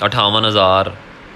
58,000،